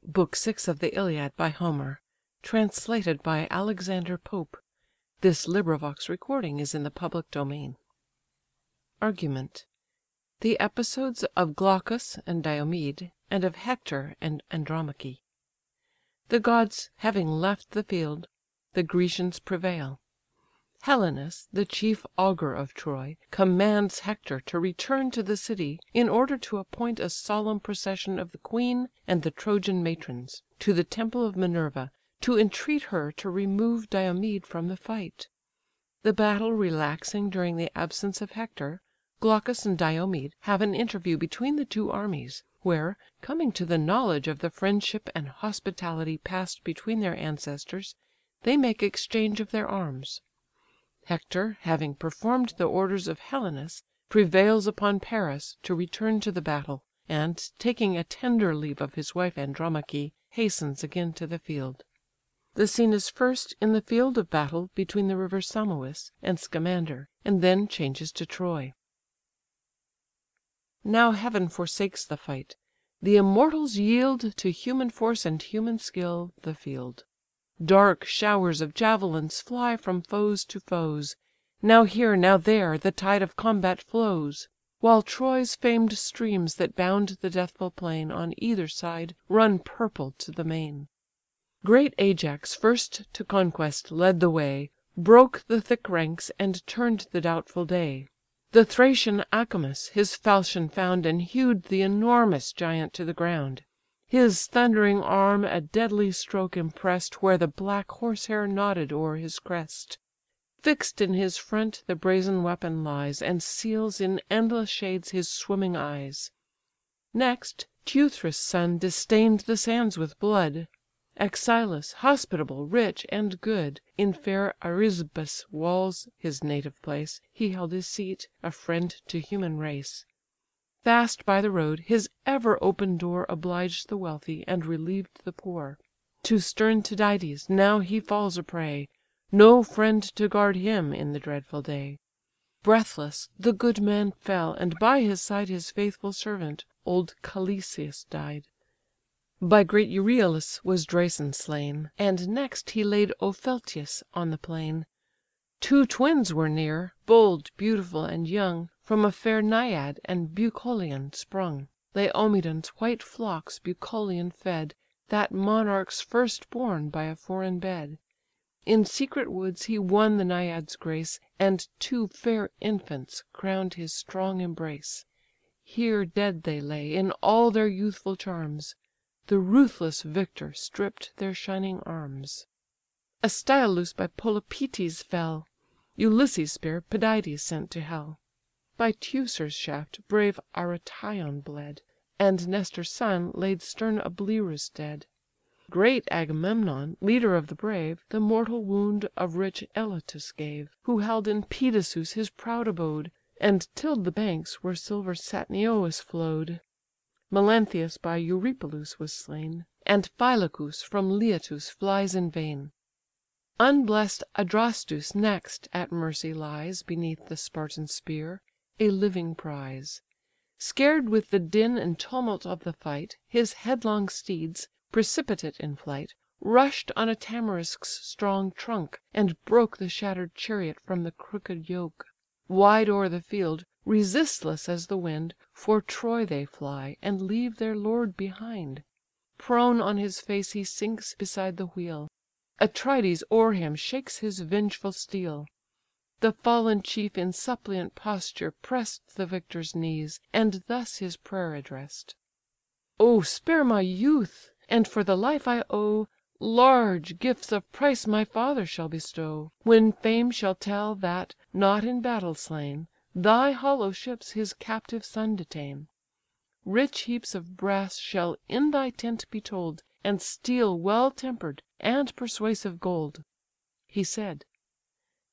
Book VI of the Iliad by Homer, translated by Alexander Pope. This recording is in the public domain. Argument. The episodes of Glaucus and Diomed, and of Hector and Andromache. The gods having left the field, the Grecians prevail. Helenus, the chief augur of Troy, commands Hector to return to the city, in order to appoint a solemn procession of the queen and the Trojan matrons, to the temple of Minerva, to entreat her to remove Diomed from the fight. The battle relaxing during the absence of Hector, Glaucus and Diomed have an interview between the two armies, where, coming to the knowledge of the friendship and hospitality passed between their ancestors, they make exchange of their arms. Hector, having performed the orders of Helenus, prevails upon Paris to return to the battle, and, taking a tender leave of his wife Andromache, hastens again to the field. The scene is first in the field of battle between the rivers Simois and Scamander, and then changes to Troy. Now heaven forsakes the fight; the immortals yield to human force and human skill the field. Dark showers of javelins fly from foes to foes; now here, now there, the tide of combat flows; while Troy's famed streams that bound the deathful plain on either side run purple to the main. Great Ajax first to conquest led the way, broke the thick ranks, and turned the doubtful day. The Thracian Acamas his falchion found, and hew'd the enormous giant to the ground. His thundering arm a deadly stroke impress'd, where the black horsehair nodded o'er his crest. Fix'd in his front the brazen weapon lies, and seals in endless shades his swimming eyes. Next, Teuthras' son distain'd the sands with blood. Axylus, hospitable, rich, and good, in fair Arisbus' walls, his native place, he held his seat, a friend to human race. Fast by the road, his ever open door obliged the wealthy, and relieved the poor. To stern Tydides now he falls a prey, no friend to guard him in the dreadful day. Breathless the good man fell, and by his side his faithful servant, old Calesius, died. By great Euryalus was Dreson slain, and next he laid Opheltius on the plain. Two twins were near, bold, beautiful, and young, from a fair Naiad and Bucolion sprung. Laomedon's white flocks Bucolion fed, that monarch's first born by a foreign bed. In secret woods he won the Naiad's grace, and two fair infants crown'd his strong embrace. Here dead they lay, in all their youthful charms; the ruthless victor stripped their shining arms. Astylus by Polypœtes fell; Ulysses' spear Tydides sent to hell. By Teucer's shaft brave Aretaon bled, and Nestor's son laid stern Ablerus dead. Great Agamemnon, leader of the brave, the mortal wound of rich Elatus gave, who held in Pedasus his proud abode, and till'd the banks where silver Satnioeus flow'd. Melanthius by Eurypylus was slain, and Phylacus from Leitus flies in vain. Unbless'd Adrastus next at mercy lies beneath the Spartan spear, a living prize. Scared with the din and tumult of the fight, his headlong steeds, precipitate in flight, rush'd on a tamarisk's strong trunk, and broke the shatter'd chariot from the crooked yoke. Wide o'er the field, resistless as the wind, for Troy they fly, and leave their lord behind. Prone on his face he sinks beside the wheel; Atrides o'er him shakes his vengeful steel. The fallen chief in suppliant posture press'd the victor's knees, and thus his prayer address'd: "Oh spare my youth, and for the life I owe, large gifts of price my father shall bestow, when fame shall tell that, not in battle slain, thy hollow ships his captive son detain. Rich heaps of brass shall in thy tent be told, and steel well temper'd, and persuasive gold." He said.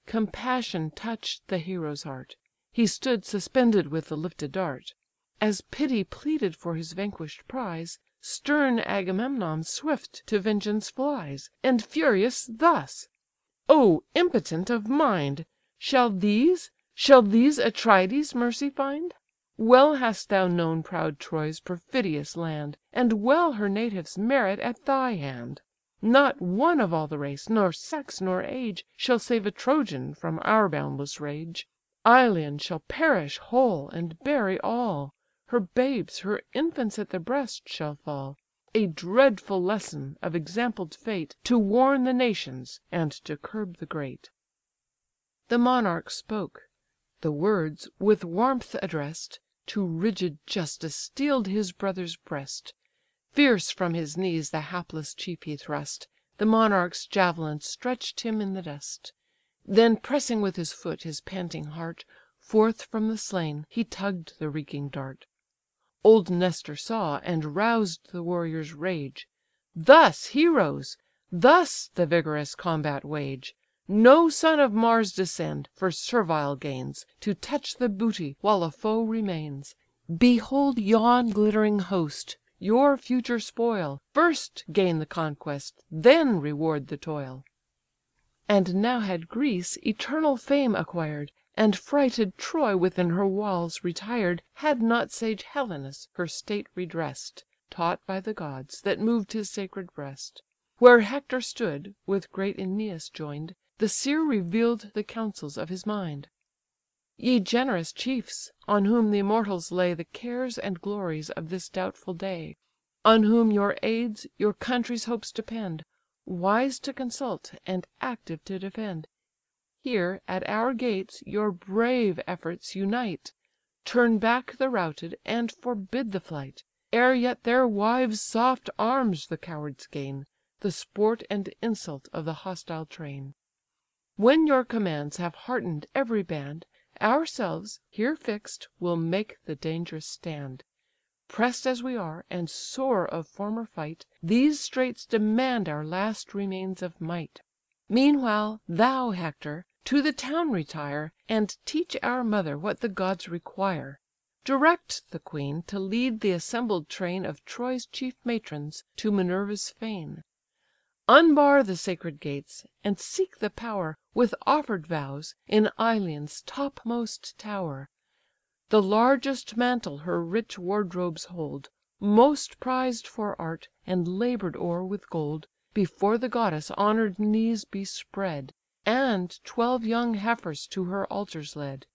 Compassion touch'd the hero's heart; he stood suspended with the lifted dart. As pity pleaded for his vanquish'd prize, stern Agamemnon swift to vengeance flies, and furious thus: "O impotent of mind! Shall these Atrides mercy find? Well hast thou known proud Troy's perfidious land, And well her natives merit at thy hand. Not one of all the race, nor sex, nor age, Shall save a Trojan from our boundless rage. Ilion shall perish whole, and bury all; Her babes, her infants at the breast shall fall; A dreadful lesson of exampled fate, To warn the nations, and to curb the great." The monarch spoke; the words, with warmth address'd, To rigid justice steel'd his brother's breast. Fierce from his knees the hapless chief he thrust; The monarch's javelin stretch'd him in the dust. Then pressing with his foot his panting heart, Forth from the slain he tugg'd the reeking dart. Old Nestor saw, and roused the warrior's rage. "Thus, heroes! thus the vigorous combat wage! No son of Mars descend, for servile gains, To touch the booty while a foe remains. Behold yon glittering host, your future spoil; First gain the conquest, then reward the toil." And now had Greece eternal fame acquired, And frighted Troy within her walls retired, Had not sage Helenus her state redress'd, Taught by the gods, that moved his sacred breast. Where Hector stood, with great Æneas join'd, The seer reveal'd the counsels of his mind. "Ye generous chiefs, on whom the immortals lay The cares and glories of this doubtful day; On whom your aids, your country's hopes depend, Wise to consult, and active to defend; Here, at our gates, your brave efforts unite; Turn back the routed, and forbid the flight, Ere yet their wives' soft arms the cowards gain, The sport and insult of the hostile train. When your commands have hearten'd every band, Ourselves, here fix'd, will make the dangerous stand. Press'd as we are, and sore of former fight, These straits demand our last remains of might. Meanwhile, thou, Hector, to the town retire, And teach our mother what the gods require. Direct the queen to lead the assembled train Of Troy's chief matrons to Minerva's fane. Unbar the sacred gates, and seek the power, With offer'd vows, in Ilion's topmost tower. The largest mantle her rich wardrobes hold, Most prized for art, and labour'd o'er with gold, Before the goddess' honour'd knees be spread, And 12 young heifers to her altars led.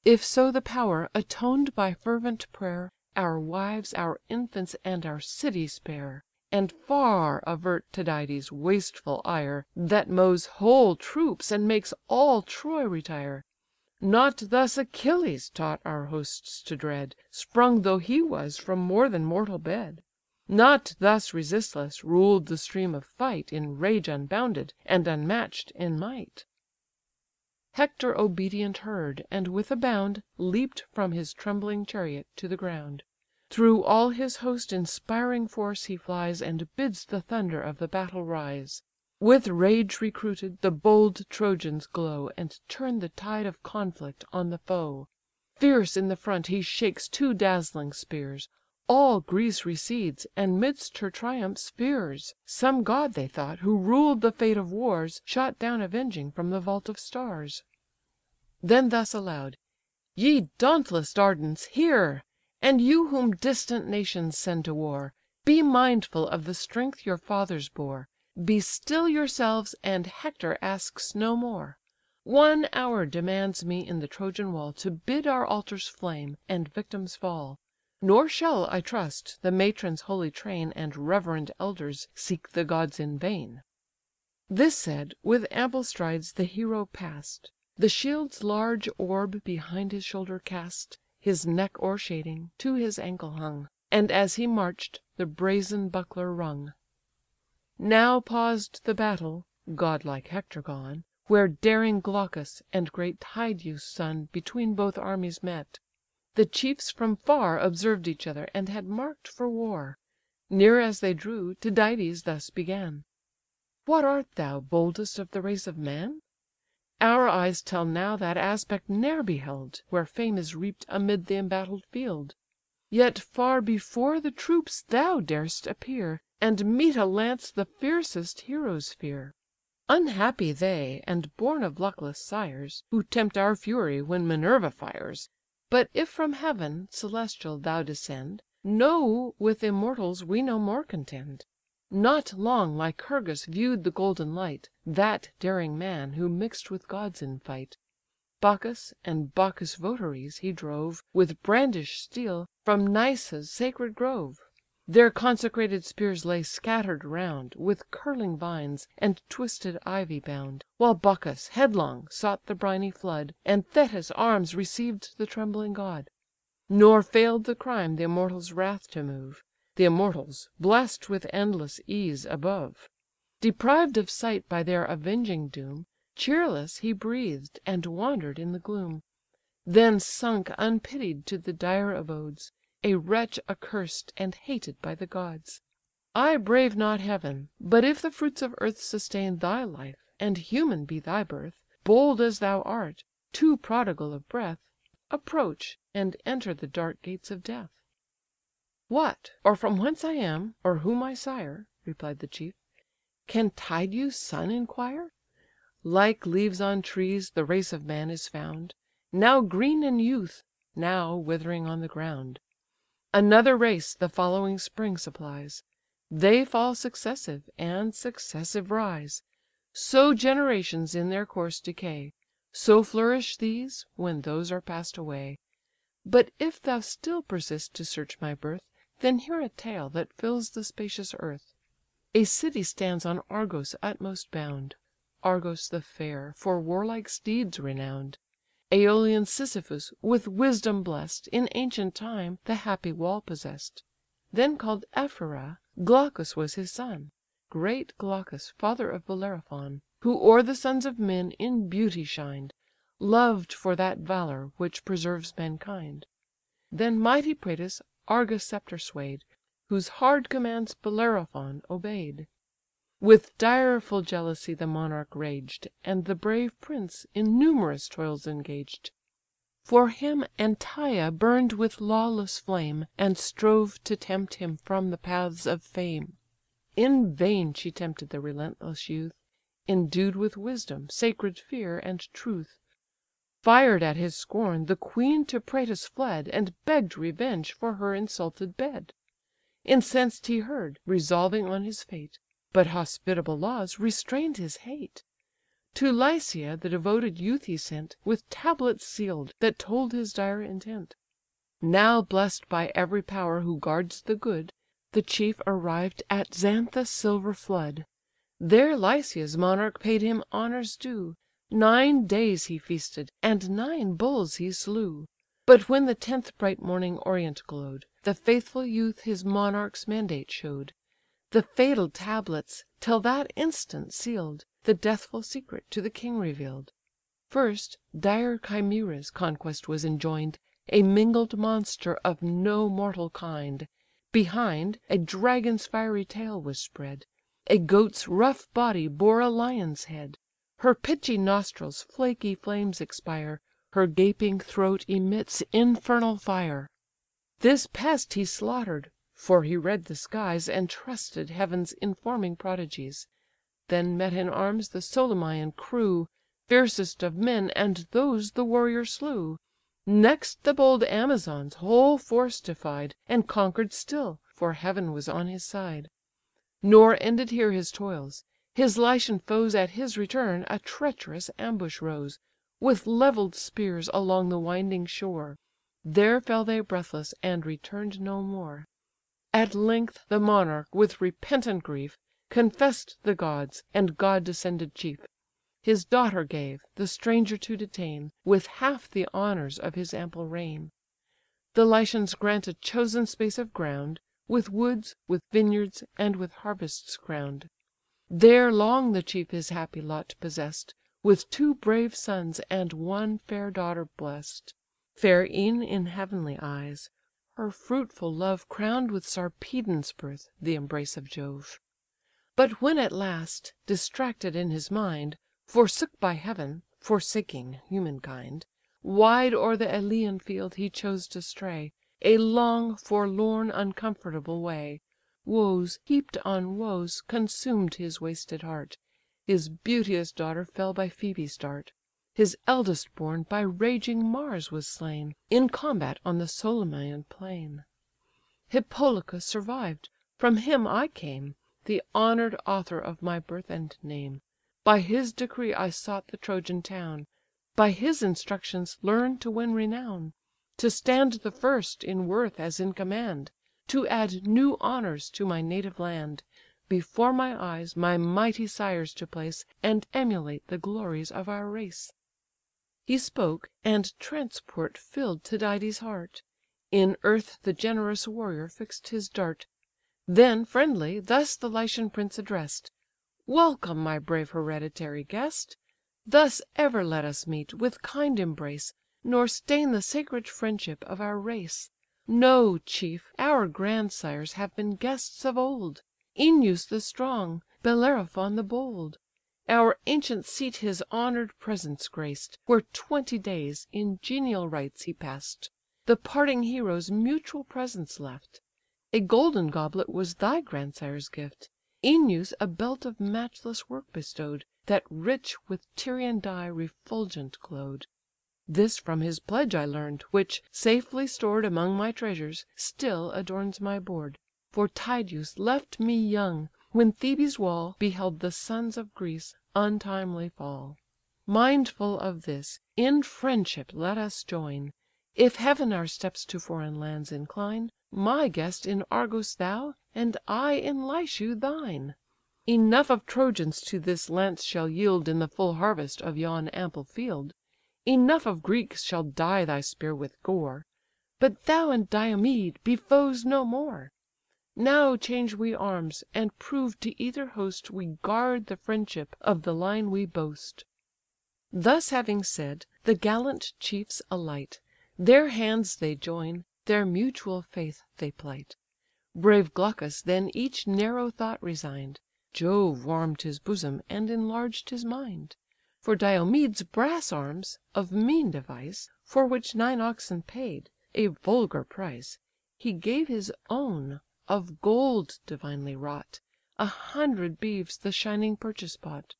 If so the power, atoned by fervent prayer, Our wives, our infants, and our city spare, And far avert Tydides' wasteful ire, That mows whole troops, and makes all Troy retire. Not thus Achilles taught our hosts to dread, Sprung though he was from more than mortal bed. Not thus resistless ruled the stream of fight, In rage unbounded, and unmatch'd in might. Hector obedient heard, and with a bound Leap'd from his trembling chariot to the ground. Through all his host inspiring force he flies, And bids the thunder of the battle rise. With rage recruited, the bold Trojans glow, And turn the tide of conflict on the foe. Fierce in the front he shakes 2 dazzling spears; All Greece recedes, and midst her triumphs fears. Some god, they thought, who ruled the fate of wars, Shot down avenging from the vault of stars. Then thus aloud: "Ye dauntless Dardans, hear! And you whom distant nations send to war, Be mindful of the strength your fathers bore. Be still yourselves, and Hector asks no more. 1 hour demands me in the Trojan wall, To bid our altars flame, and victims fall. Nor shall, I trust, the matrons' holy train, And reverend elders, seek the gods in vain." This said, with ample strides the hero pass'd, The shield's large orb behind his shoulder cast, His neck o'ershading, to his ankle hung, And as he march'd, the brazen buckler rung. Now paused the battle (godlike Hector gone), Where daring Glaucus and great Tydeus' son Between both armies met. The chiefs from far Observed each other, and had mark'd for war. Near as they drew, Tydides thus began: "What art thou, boldest of the race of man? Our eyes till now that aspect ne'er beheld, Where fame is reaped amid the embattled field. Yet far before the troops thou darest appear, And meet a lance the fiercest heroes fear. Unhappy they, and born of luckless sires, Who tempt our fury when Minerva fires! But if from heaven, celestial, thou descend, know with immortals we no more contend. Not long Lycurgus view'd the golden light, That daring man, who mix'd with gods in fight. Bacchus and Bacchus' votaries he drove, With brandish'd steel, from Nysa's sacred grove. Their consecrated spears lay scatter'd round, With curling vines and twisted ivy bound; While Bacchus, headlong, sought the briny flood, And Thetis' arms received the trembling god. Nor fail'd the crime the immortals' wrath to move, The immortals, bless'd with endless ease above. Deprived of sight by their avenging doom, Cheerless he breathed, and wander'd in the gloom; Then sunk unpitied to the dire abodes, A wretch accursed, and hated by the gods. I brave not heaven; but if the fruits of earth Sustain thy life, and human be thy birth, Bold as thou art, too prodigal of breath, Approach, and enter the dark gates of death." "What, or from whence I am, or who my sire, (replied the chief,) can Tydeus' son inquire? Like leaves on trees the race of man is found, Now green in youth, now withering on the ground. Another race the following spring supplies; They fall successive, and successive rise: So generations in their course decay, So flourish these, when those are pass'd away. But if thou still persist to search my birth, Then hear a tale that fills the spacious earth. A city stands on Argos' utmost bound, Argos the fair, for warlike steeds renowned. Æolian Sisyphus, with wisdom bless'd, In ancient time the happy wall possess'd. Then called Ephyra, Glaucus was his son, Great Glaucus, father of Bellerophon, Who o'er the sons of men in beauty shined, Loved for that valour which preserves mankind. Then mighty Praetus Argos' sceptre sway'd, Whose hard commands Bellerophon obey'd. With direful jealousy the monarch raged, And the brave prince in numerous toils engaged. For him Antaea burn'd with lawless flame, And strove to tempt him from the paths of fame. In vain she tempted the relentless youth, Endued with wisdom, sacred fear, and truth. Fired at his scorn, the queen to Praetus fled, And begg'd revenge for her insulted bed. Incensed he heard, resolving on his fate, But hospitable laws restrained his hate. To Lycia the devoted youth he sent, With tablets sealed, that told his dire intent. Now bless'd by every power who guards the good, The chief arrived at Xanthus' silver flood. There Lycia's monarch paid him honours due, 9 days he feasted, and 9 bulls he slew. But when the 10th bright morning orient glow'd, The faithful youth his monarch's mandate show'd. The fatal tablets, till that instant seal'd, The deathful secret to the king reveal'd. First, dire Chimaera's conquest was enjoined, A mingled monster of no mortal kind. Behind, a dragon's fiery tail was spread, A goat's rough body bore a lion's head. Her pitchy nostrils flaky flames expire, Her gaping throat emits infernal fire. This pest he slaughter'd, for he read the skies, And trusted heaven's informing prodigies. Then met in arms the Solymaean crew, Fiercest of men, and those the warrior slew. Next the bold Amazons' whole force defied, And conquer'd still, for heaven was on his side. Nor ended here his toils: his Lycian foes At his return a treacherous ambush rose, With levell'd spears along the winding shore. There fell they breathless, and return'd no more. At length the monarch, with repentant grief, Confess'd the gods, and god-descended chief. His daughter gave, the stranger to detain, With half the honours of his ample reign. The Lycians grant a chosen space of ground, With woods, with vineyards, and with harvests crown'd. There long the chief his happy lot possess'd, With 2 brave sons, and 1 fair daughter bless'd. Fair e'en in heavenly eyes; her fruitful love Crown'd with Sarpedon's birth the embrace of Jove. But when at last, distracted in his mind, Forsook by heaven, forsaking humankind, Wide o'er the Ilian field he chose to stray, A long, forlorn, uncomfortable way. Woes heaped on woes consumed his wasted heart; His beauteous daughter fell by Phoebe's dart. His eldest born by raging Mars was slain, in combat on the Solymaean plain. Hippolochus survived, from him I came, The honour'd author of my birth and name. By his decree I sought the Trojan town, By his instructions learn'd to win renown, To stand the first in worth as in command, To add new honours to my native land, Before my eyes my mighty sires to place, And emulate the glories of our race." He spoke, and transport fill'd Tydides' heart; In earth the generous warrior fix'd his dart. Then, friendly, thus the Lycian prince address'd: "Welcome, my brave hereditary guest! Thus ever let us meet, with kind embrace, Nor stain the sacred friendship of our race. Know, chief, our grandsires have been guests of old, Œneus the strong, Bellerophon the bold. Our ancient seat his honour'd presence graced, Where 20 days in genial rites he pass'd. The parting heroes mutual presents left. A golden goblet was thy grandsire's gift; Œneus a belt of matchless work bestow'd, That rich with Tyrian dye refulgent glow'd. This from his pledge I learn'd, which, safely stored Among my treasures, still adorns my board. For Tydeus left me young, when Thebe's wall Beheld the sons of Greece untimely fall. Mindful of this, in friendship let us join; If heaven our steps to foreign lands incline, My guest in Argos thou, and I in Lycia thine. Enough of Trojans to this lance shall yield In the full harvest of yon ample field; Enough of Greeks shall dye thy spear with gore; But thou and Diomed be foes no more. Now change we arms, and prove to either host We guard the friendship of the line we boast." Thus having said, the gallant chiefs alight, Their hands they join, their mutual faith they plight. Brave Glaucus then each narrow thought resigned; Jove warm'd his bosom, and enlarged his mind. For Diomed's brass arms, of mean device, For which 9 oxen paid, a vulgar price, He gave his own, of gold divinely wrought, 100 beeves the shining purchase bought.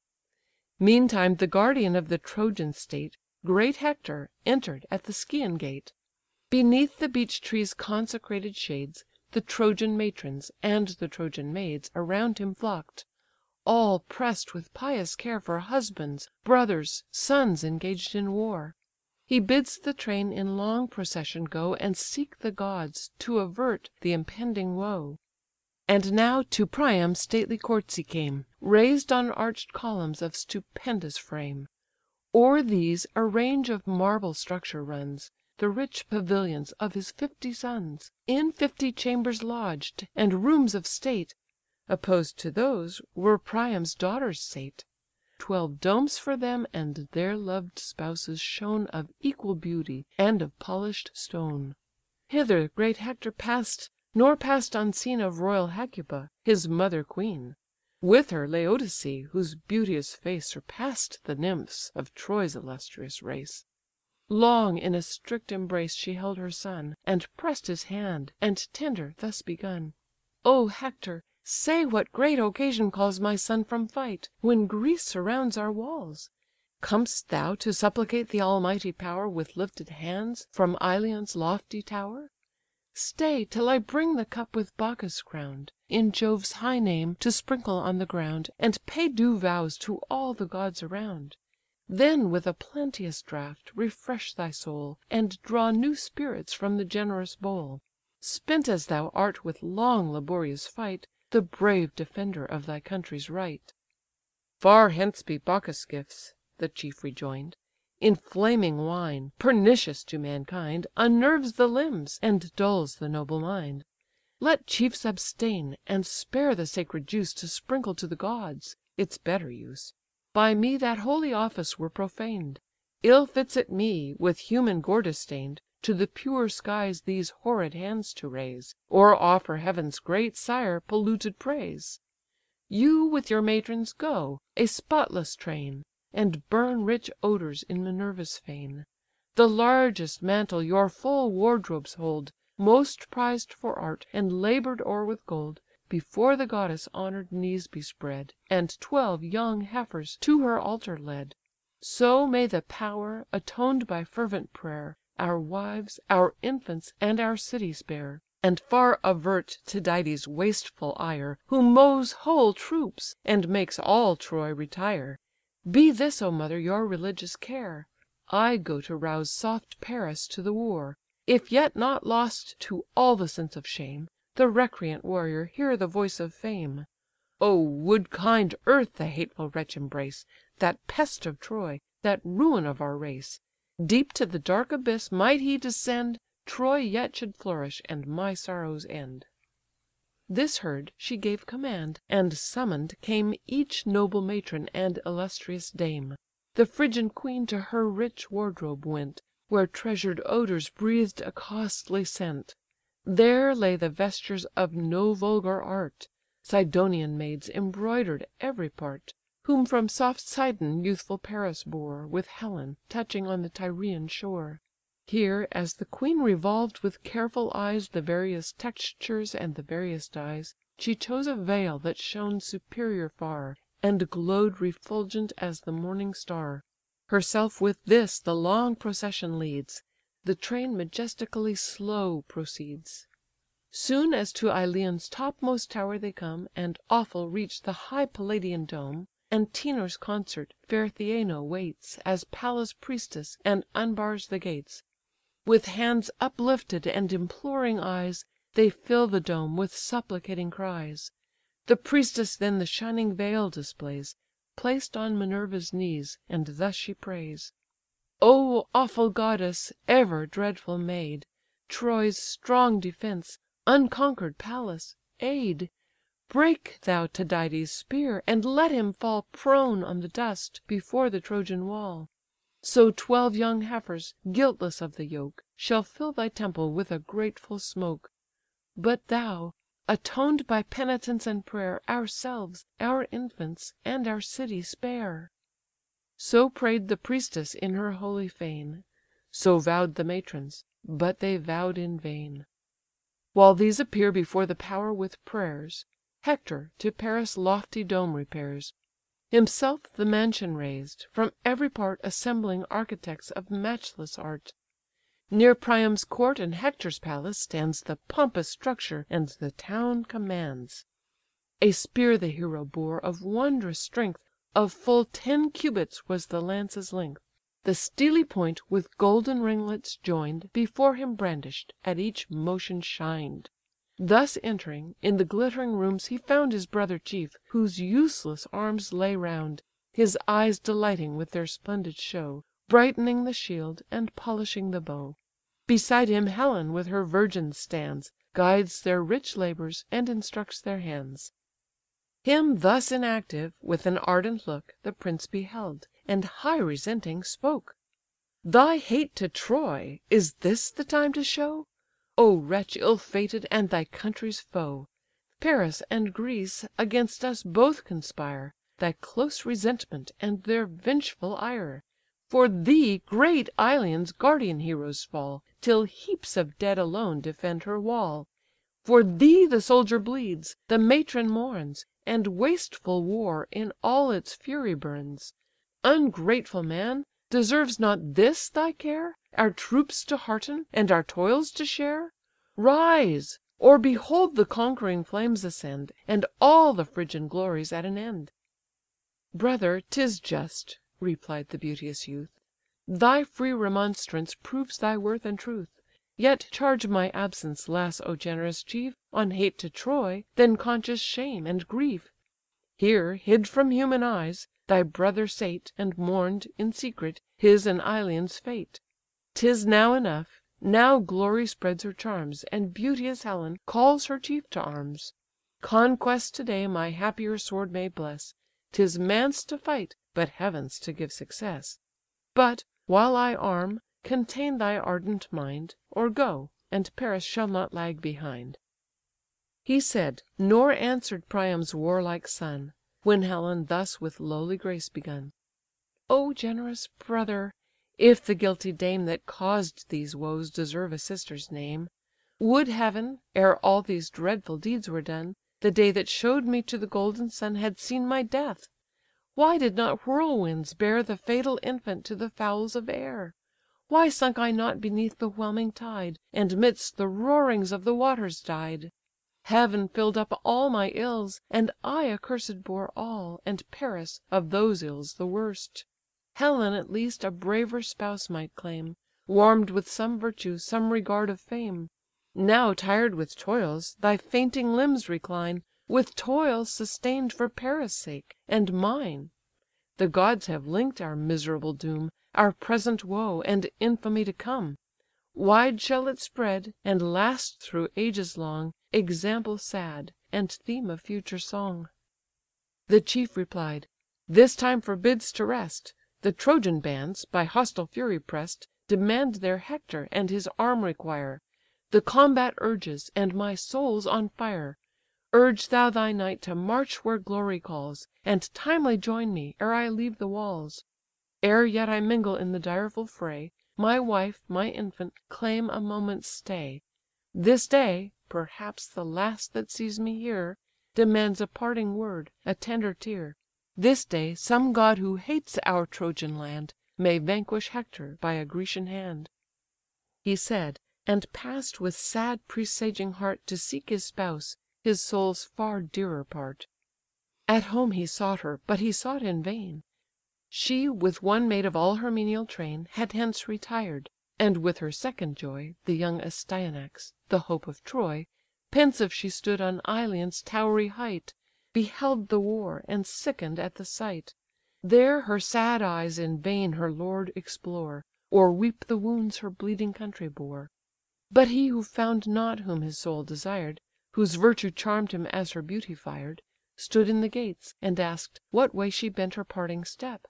Meantime the guardian of the Trojan state, Great Hector, enter'd at the Scæan gate. Beneath the beech tree's consecrated shades, The Trojan matrons, and the Trojan maids, Around him flock'd; all press'd with pious care For husbands, brothers, sons engaged in war. He bids the train in long procession go, And seek the gods, to avert the impending woe. And now to Priam's stately courts he came, Raised on arched columns of stupendous frame. O'er these a range of marble structure runs, The rich pavilions of his 50 sons, In 50 chambers lodged, and rooms of state; Opposed to those, were Priam's daughters sate. 12 domes for them and their loved spouses shone Of equal beauty, and of polish'd stone. Hither great Hector pass'd, nor pass'd unseen Of royal Hecuba, his mother queen; With her Laodice, whose beauteous face Surpass'd the nymphs of Troy's illustrious race. Long in a strict embrace she held her son, And press'd his hand, and tender thus begun: "O Hector! Say what great occasion calls My son from fight, when Greece surrounds our walls? Comest thou to supplicate the almighty power With lifted hands from Ilion's lofty tower? Stay till I bring the cup with Bacchus crown'd, In Jove's high name to sprinkle on the ground, And pay due vows to all the gods around. Then with a plenteous draught refresh thy soul, And draw new spirits from the generous bowl. Spent as thou art with long laborious fight, The brave defender of thy country's right." "Far hence be Bacchus' gifts, (the chief rejoined,) Inflaming wine, pernicious to mankind, Unnerves the limbs, and dulls the noble mind. Let chiefs abstain, and spare the sacred juice To sprinkle to the gods; its better use. By me that holy office were profaned; Ill fits it me, with human gore distain'd, To the pure skies these horrid hands to raise, Or offer heaven's great sire polluted praise. You with your matrons go, a spotless train, And burn rich odours in Minerva's fane. The largest mantle your full wardrobes hold, Most prized for art, and labour'd o'er with gold, Before the goddess honour'd knees be spread, And 12 young heifers to her altar led. So may the power, atoned by fervent prayer, Our wives, our infants, and our city spare, And far avert Tydides' wasteful ire, Who mows whole troops, and makes all Troy retire. Be this, O mother, your religious care: I go to rouse soft Paris to the war. If yet not lost to all the sense of shame, The recreant warrior hear the voice of fame. O would kind earth the hateful wretch embrace, That pest of Troy, that ruin of our race! Deep to the dark abyss might he descend, Troy yet should flourish, and my sorrows end." This heard, she gave command, and summon'd came Each noble matron and illustrious dame. The Phrygian queen to her rich wardrobe went, Where treasured odours breathed a costly scent. There lay the vestures of no vulgar art, Sidonian maids embroider'd every part, Whom from soft Sidon youthful Paris bore, With Helen, touching on the Tyrian shore. Here, as the queen revolved with careful eyes The various textures and the various dyes, She chose a veil that shone superior far, And glow'd refulgent as the morning star. Herself with this the long procession leads, The train majestically slow proceeds. Soon as to Ilion's topmost tower they come, And awful reach the high Palladian dome, Antenor's consort fair Theano waits, As Pallas' priestess, and unbars the gates. With hands uplifted and imploring eyes, They fill the dome with supplicating cries. The priestess then the shining veil displays, Placed on Minerva's knees, and thus she prays: "O awful goddess, ever dreadful maid! Troy's strong defence, unconquer'd Pallas, aid! Break thou Tydides' spear, and let him fall Prone on the dust before the Trojan wall. So 12 young heifers, guiltless of the yoke, Shall fill thy temple with a grateful smoke. But thou, atoned by penitence and prayer, Ourselves, our infants, and our city spare." So pray'd the priestess in her holy fane, So vow'd the matrons, but they vow'd in vain. While these appear before the power with prayers, Hector to Paris' lofty dome repairs. Himself the mansion raised, from every part Assembling architects of matchless art. Near Priam's court and Hector's palace stands The pompous structure, and the town commands. A spear the hero bore of wondrous strength, Of full 10 cubits was the lance's length. The steely point with golden ringlets join'd, Before him brandish'd, at each motion shined. Thus entering, in the glittering rooms he found His brother chief, whose useless arms lay round, His eyes delighting with their splendid show, Brightening the shield, and polishing the bow. Beside him Helen with her virgins stands, Guides their rich labours, and instructs their hands. Him thus inactive, with an ardent look, The prince beheld, and high resenting spoke: "Thy hate to Troy, is this the time to show? O wretch ill fated, and thy country's foe! Paris and Greece against us both conspire, Thy close resentment, and their vengeful ire. For thee great Ilion's guardian heroes fall, Till heaps of dead alone defend her wall. For thee the soldier bleeds, the matron mourns, And wasteful war in all its fury burns. Ungrateful man! deserves not this thy care, Our troops to hearten, and our toils to share? Rise! or behold the conquering flames ascend, And all the Phrygian glories at an end." "Brother, 'tis just," replied the beauteous youth; "Thy free remonstrance proves thy worth and truth. Yet charge my absence less, O generous chief, On hate to Troy, than conscious shame and grief. Here, hid from human eyes, thy brother sate, And mourn'd, in secret, his and Ilion's fate. 'Tis now enough; now glory spreads her charms, And beauteous Helen calls her chief to arms. Conquest to day my happier sword may bless, 'Tis man's to fight, but heaven's to give success. But, while I arm, contain thy ardent mind, Or go, and Paris shall not lag behind." He said, nor answer'd Priam's warlike son, When Helen thus with lowly grace begun: "O generous brother! if the guilty dame That caused these woes deserve a sister's name, Would heaven, ere all these dreadful deeds were done, The day that show'd me to the golden sun Had seen my death! Why did not whirlwinds bear the fatal infant to the fowls of air? Why sunk I not beneath the whelming tide, And midst the roarings of the waters died? Heaven fill'd up all my ills, and I accursed bore all, and Paris, of those ills the worst. Helen at least a braver spouse might claim, Warm'd with some virtue, some regard of fame. Now tired with toils, thy fainting limbs recline, With toils sustained for Paris' sake, and mine. The gods have link'd our miserable doom, Our present woe, and infamy to come. Wide shall it spread, and last through ages long, Example sad, and theme of future song." The chief replied: "This time forbids to rest. The Trojan bands, by hostile fury press'd, Demand their Hector, and his arm require. The combat urges, and my soul's on fire. Urge thou thy knight to march where glory calls, And timely join me, ere I leave the walls. Ere yet I mingle in the direful fray, My wife, my infant, claim a moment's stay. This day (perhaps the last that sees me here) Demands a parting word, a tender tear. This day some god who hates our Trojan land May vanquish Hector by a Grecian hand." He said, and pass'd with sad presaging heart To seek his spouse, his soul's far dearer part. At home he sought her, but he sought in vain. She, with one maid of all her menial train, Had hence retired; and with her second joy, The young Astyanax, the hope of Troy, Pensive she stood on Ilion's towery height, Beheld the war, and sicken'd at the sight. There her sad eyes in vain her lord explore, Or weep the wounds her bleeding country bore. But he who found not whom his soul desired, Whose virtue charm'd him as her beauty fired, Stood in the gates, and ask'd what way she bent her parting step;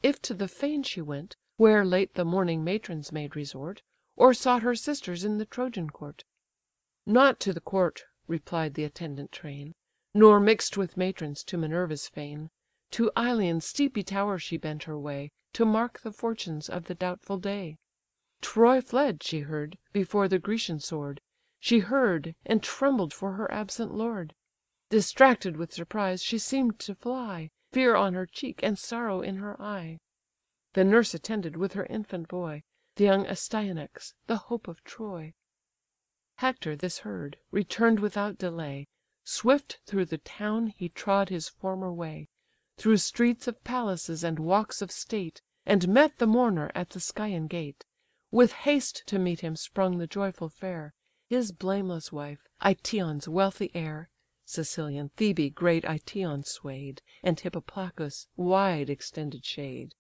If to the fane she went, where late the mourning matrons made resort, Or sought her sisters in the Trojan court. "Not to the court (replied the attendant train), Nor mix'd with matrons to Minerva's fane. To Ilion's steepy tower she bent her way, To mark the fortunes of the doubtful day. Troy fled, she heard, before the Grecian sword; She heard, and trembled for her absent lord. Distracted with surprise, she seem'd to fly, Fear on her cheek, and sorrow in her eye. The nurse attended with her infant boy, The young Astyanax, the hope of Troy. Hector this heard, return'd without delay; Swift through the town he trod his former way, Through streets of palaces and walks of state, And met the mourner at the Scæan gate. With haste to meet him sprung the joyful fair, His blameless wife, Iteon's wealthy heir. Sicilian Thebe great Iteon sway'd, And Hippoplacus wide extended shade.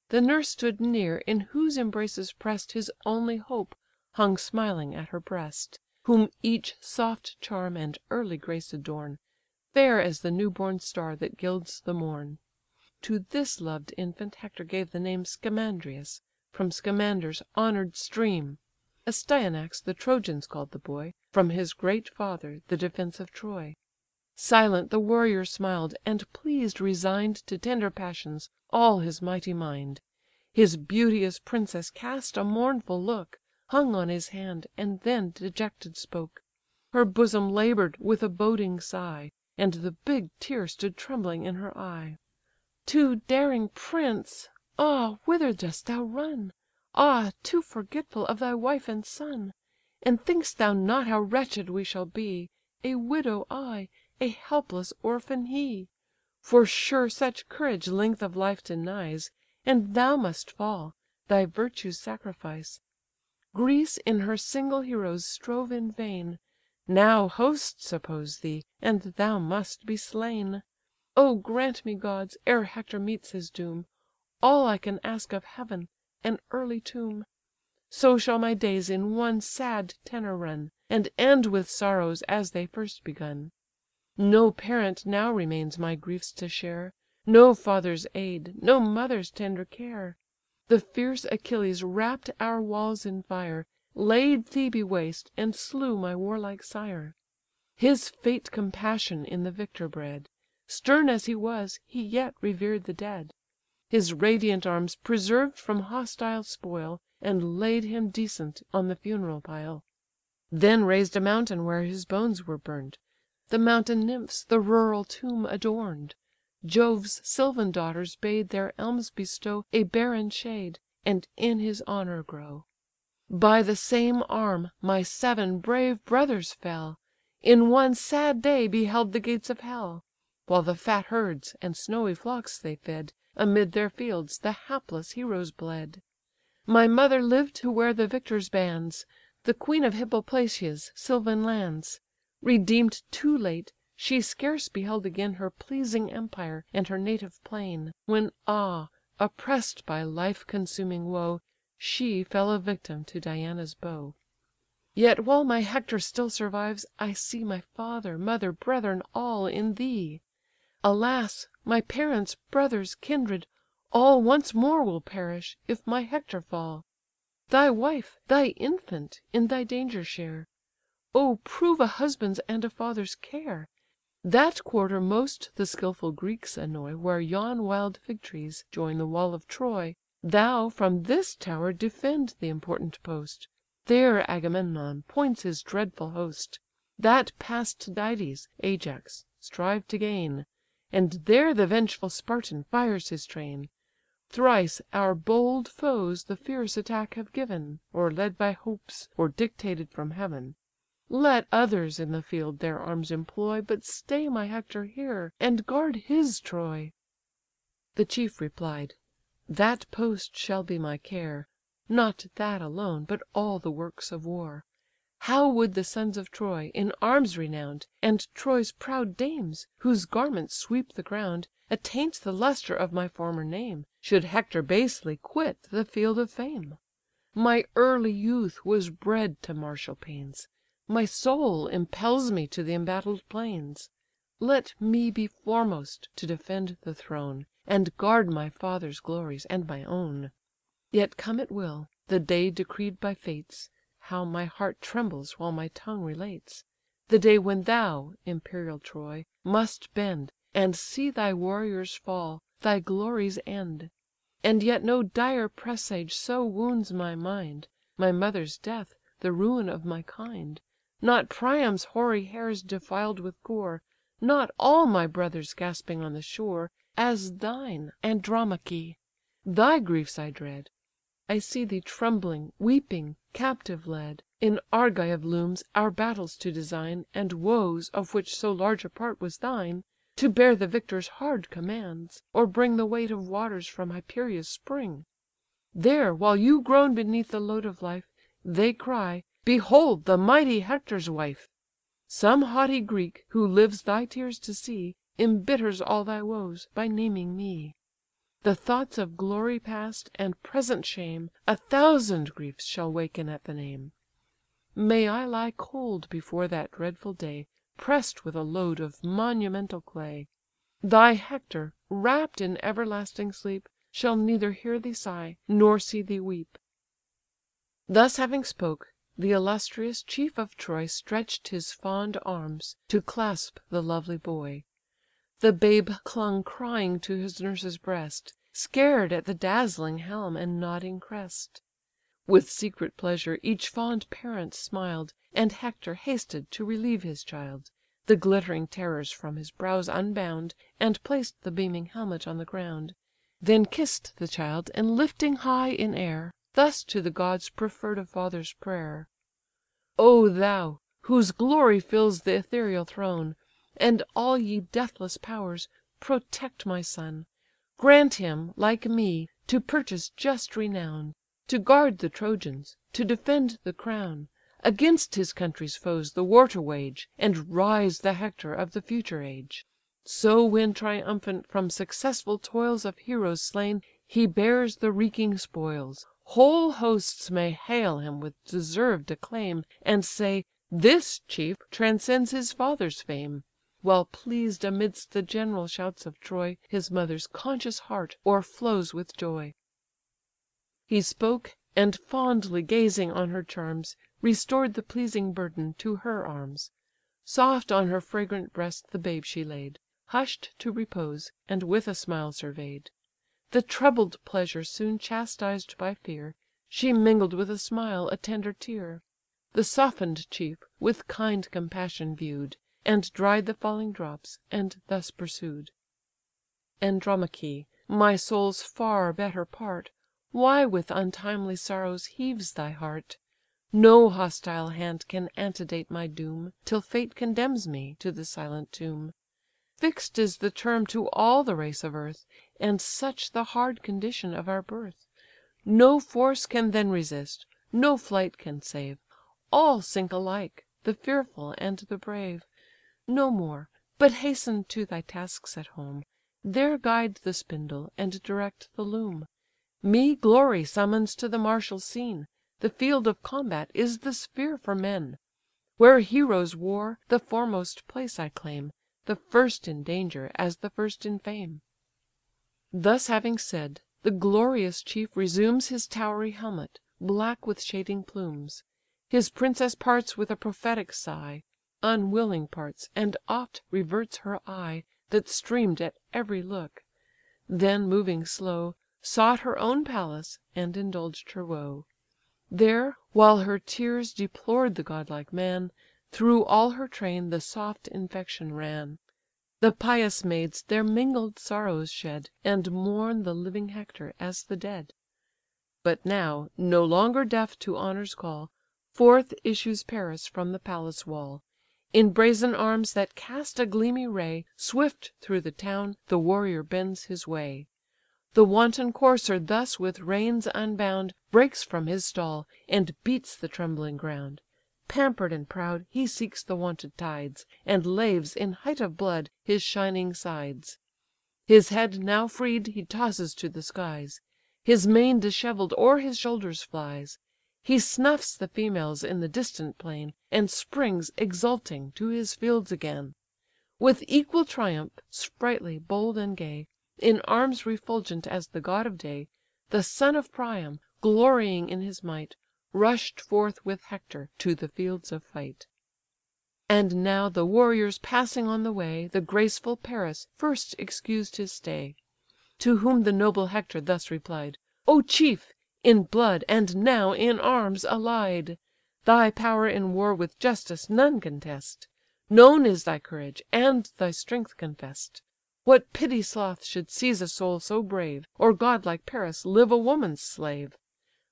The nurse stood near, in whose embraces press'd His only hope hung smiling at her breast, Whom each soft charm and early grace adorn, Fair as the new born star that gilds the morn. To this loved infant Hector gave the name Scamandrius, from Scamander's honour'd stream. Astyanax the Trojans called the boy, From his great father, the defence of Troy. Silent the warrior smiled, and pleased resign'd To tender passions all his mighty mind. His beauteous princess cast a mournful look, Hung on his hand, and then dejected spoke. Her bosom labour'd with a boding sigh, And the big tear stood trembling in her eye. "Too daring prince! Ah, whither dost thou run? Ah, too forgetful of thy wife and son! And think'st thou not how wretched we shall be, A widow I, a helpless orphan he? For sure such courage length of life denies, And thou must fall, thy virtues sacrifice. Greece in her single heroes strove in vain, Now hosts oppose thee, and thou must be slain. Oh grant me, gods, ere Hector meets his doom, All I can ask of heaven, an early tomb. So shall my days in one sad tenor run, And end with sorrows as they first begun. No parent now remains my griefs to share, No father's aid, no mother's tender care. The fierce Achilles wrapp'd our walls in fire, Laid Thebe waste, and slew my warlike sire. His fate compassion in the victor bred; Stern as he was, he yet revered the dead. His radiant arms preserved from hostile spoil, And laid him decent on the funeral pile. Then raised a mountain where his bones were burn'd; The mountain nymphs the rural tomb adorn'd. Jove's sylvan daughters bade their elms bestow a barren shade, and in his honour grow. By the same arm my 7 brave brothers fell, in one sad day beheld the gates of hell; While the fat herds and snowy flocks they fed, amid their fields the hapless heroes bled. My mother lived to wear the victor's bands, the queen of Hippoplacia's sylvan lands. Redeem'd too late, she scarce beheld again her pleasing empire and her native plain, when oppressed by life-consuming woe, she fell a victim to Diana's bow. Yet while my Hector still survives, I see my father, mother, brethren, all in thee. Alas! my parents, brothers, kindred, all once more will perish, if my Hector fall. Thy wife, thy infant, in thy danger share. Oh, prove a husband's and a father's care! That quarter most the skilful Greeks annoy, Where yon wild fig trees join the wall of Troy. Thou from this tower defend the important post; There Agamemnon points his dreadful host, That past Tydides, Ajax, strive to gain, And there the vengeful Spartan fires his train. Thrice our bold foes the fierce attack have given, Or led by hopes, or dictated from heaven. Let others in the field their arms employ, But stay my Hector here, and guard his Troy." The chief replied: "That post shall be my care, Not that alone, but all the works of war. How would the sons of Troy, in arms renown'd, And Troy's proud dames, whose garments sweep the ground, Attaint the lustre of my former name, Should Hector basely quit the field of fame? My early youth was bred to martial pains, My soul impels me to the embattled plains. Let me be foremost to defend the throne, And guard my father's glories and my own. Yet come it will, the day decreed by fates, How my heart trembles while my tongue relates! The day when thou, imperial Troy, must bend, And see thy warriors fall, thy glories end. And yet no dire presage so wounds my mind, My mother's death, the ruin of my kind; Not Priam's hoary hairs defiled with gore, Not all my brothers gasping on the shore, As thine, Andromache: thy griefs I dread. I see thee trembling, weeping, captive led, In Argive looms our battles to design, And woes, of which so large a part was thine, To bear the victor's hard commands, or bring The weight of waters from Hyperia's spring. There, while you groan beneath the load of life, They cry, 'Behold the mighty Hector's wife!' Some haughty Greek, who lives thy tears to see, Embitters all thy woes, by naming me. The thoughts of glory past, and present shame, 1,000 griefs shall waken at the name. May I lie cold before that dreadful day, Press'd with a load of monumental clay! Thy Hector, wrapp'd in everlasting sleep, Shall neither hear thee sigh, nor see thee weep." Thus having spoke, the illustrious chief of Troy Stretch'd his fond arms to clasp the lovely boy. The babe clung crying to his nurse's breast, Scared at the dazzling helm and nodding crest. With secret pleasure each fond parent smiled, And Hector hasted to relieve his child, The glittering terrors from his brows unbound, And placed the beaming helmet on the ground; Then kiss'd the child, and lifting high in air, Thus to the gods preferr'd a father's prayer: "O thou, whose glory fills the ethereal throne, And all ye deathless powers, protect my son; Grant him, like me, to purchase just renown, To guard the Trojans, to defend the crown, Against his country's foes the war to wage, And rise the Hector of the future age. So when triumphant from successful toils Of heroes slain he bears the reeking spoils, Whole hosts may hail him with deserved acclaim, And say, 'This chief transcends his father's fame;' While pleased amidst the general shouts of Troy, His mother's conscious heart o'erflows with joy." He spoke, and fondly gazing on her charms, Restored the pleasing burden to her arms. Soft on her fragrant breast the babe she laid, Hush'd to repose, and with a smile survey'd. The troubled pleasure soon chastised by fear, She mingled with a smile a tender tear. The soften'd chief with kind compassion view'd, And dried the falling drops, and thus pursued. Andromache, my soul's far better part, Why with untimely sorrows heaves thy heart? No hostile hand can antedate my doom, Till fate condemns me to the silent tomb. Fix'd is the term to all the race of earth, And such the hard condition of our birth. No force can then resist, no flight can save, All sink alike, the fearful and the brave. No more, but hasten to thy tasks at home, There guide the spindle, and direct the loom. Me glory summons to the martial scene, The field of combat is the sphere for men; Where heroes war, the foremost place I claim, The first in danger, as the first in fame." Thus having said, the glorious chief resumes His towery helmet, black with shading plumes; His princess parts with a prophetic sigh, Unwilling parts, and oft reverts her eye, That stream'd at every look; then moving slow, Sought her own palace, and indulged her woe. There, while her tears deplored the godlike man, Through all her train the soft infection ran. The pious maids their mingled sorrows shed, And mourn the living Hector as the dead. But now, no longer deaf to honour's call, Forth issues Paris from the palace wall. In brazen arms that cast a gleamy ray, Swift through the town the warrior bends his way. The wanton courser thus with reins unbound Breaks from his stall, and beats the trembling ground. Pamper'd and proud, he seeks the wonted tides, And laves, in height of blood, his shining sides. His head now freed he tosses to the skies, His mane dishevell'd o'er his shoulders flies. He snuffs the females in the distant plain, And springs, exulting, to his fields again. With equal triumph, sprightly, bold, and gay, In arms refulgent as the god of day, The son of Priam, glorying in his might, Rush'd forth with Hector to the fields of fight. And now the warriors passing on the way, The graceful Paris first excused his stay. To whom the noble Hector thus replied: "O chief! in blood, and now in arms allied, Thy power in war with justice none contest; Known is thy courage, and thy strength confess'd. What pity sloth should seize a soul so brave, Or god like Paris live a woman's slave?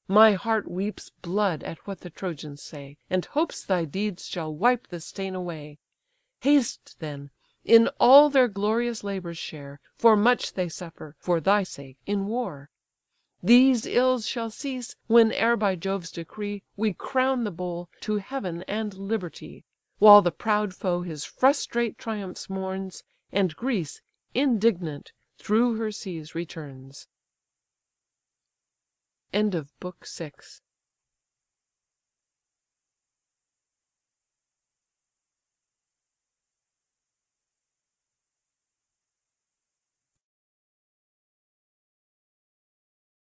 My heart weeps blood at what the Trojans say, And hopes thy deeds shall wipe the stain away. Haste then, in all their glorious labours share, For much they suffer, for thy sake, in war. These ills shall cease, whene'er by Jove's decree We crown the bowl to heaven and liberty; While the proud foe his frustrate triumphs mourns, And Greece, indignant, through her seas returns." Book VI.